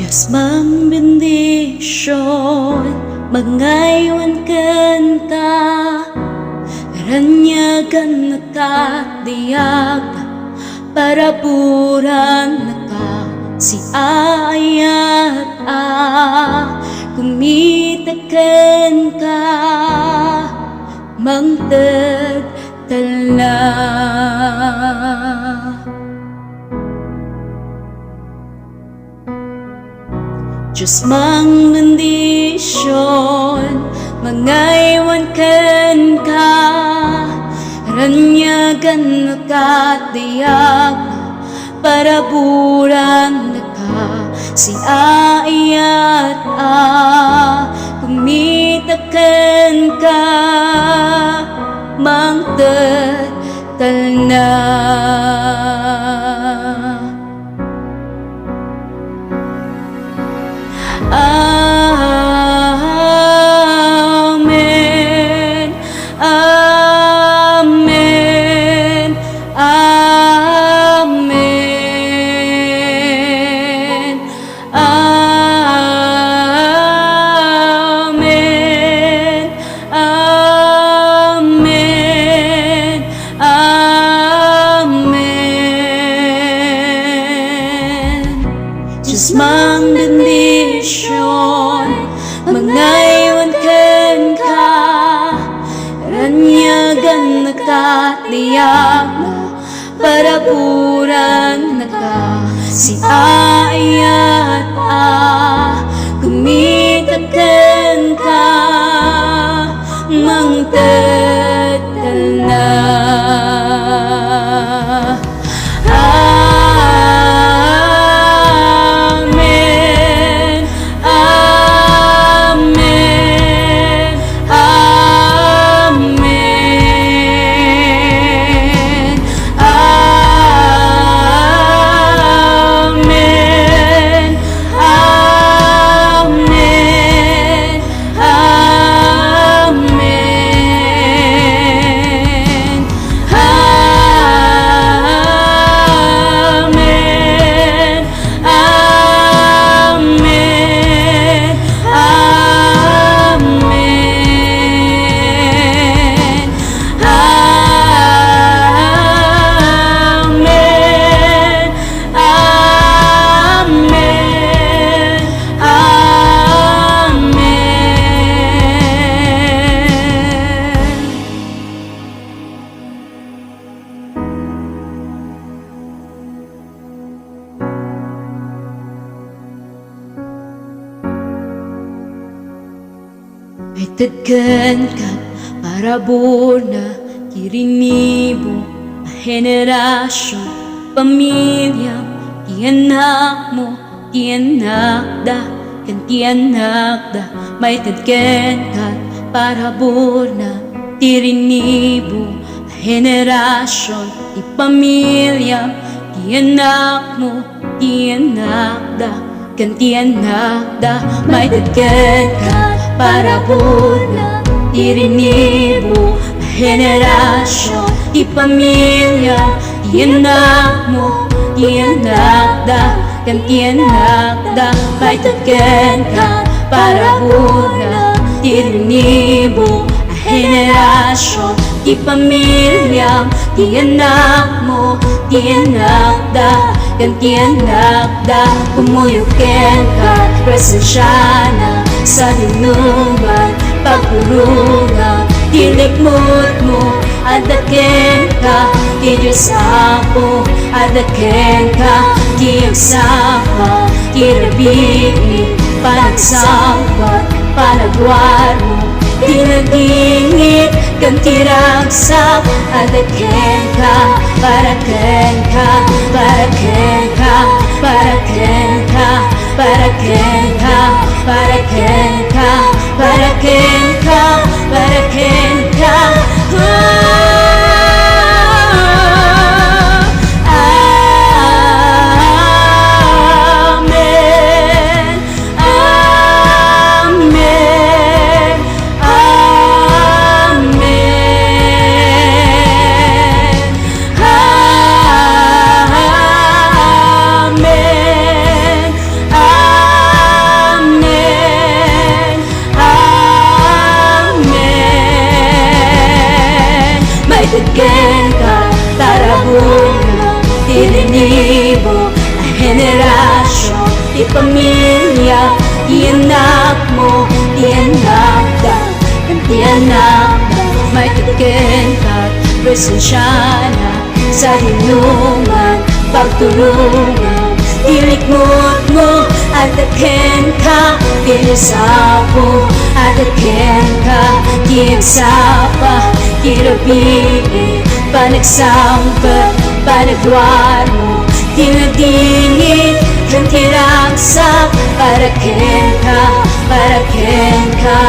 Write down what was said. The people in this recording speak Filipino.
Diyos mang bendisyon, magaywan kanta, ranyagan nakatiyag, paraburan naka si ayat kumitakan ka, mangtagtala. Diyos mang bendisyon, mangaywan kan ka, ranyagan nakatiyag, paraburan naka si ayat kumitakan ka, mangtagtala. Amen, amen, amen, amen, amen, amen. Diyos mang bendisyon, mangaywan kan ka, ranyagan nakatiyag, paraburan naka si ayat kumitakan ka, mangtagtala. Ay tagkan ka, parabur na kirinibo, a henerasyon, pamilya, tiyanak mo, tiyanakda, kan tiyanakda. May tagkan ka, parabur na kirinibo, a henerasyon, ipamilya, tiyanak mo, tiyanakda, kan tiyanakda. May tagkan ka, parabur na irinibo, henerasyon, ipamilya, tiyanak mo, tiyanakda, kan tiyanakda. May tagkan ka, parabur na irinibo, henerasyon, ipamilya, tiyanak mo, tiyanakda, kan tiyanakda. Kumuyukin ka, presensya na sa dinuman, pagpurungan, tilikmot mo, adakin ka, Diyos ako, adakin ka, kiyagsama, kirabili, panagsampat, panagwar mo, tinagingit, kan tiragsak, adakin ka, paraken ka, paraken ka, paraken ka, paraken ka, paraken ka, paraken ka, paraken ka. Amen, amen, amen, amen. di pamilya, di anak mo, di anak ka, di anak ka. May takin ka't presensya na sa hinungan, pagtulungan. Dilikmot mo at takin ka, dinisapo at takin ka, kiyagsapa, kirabiin, panagsampat, panagwar mo, dinadingit, kang tiragsak, para ken ka, para ken ka.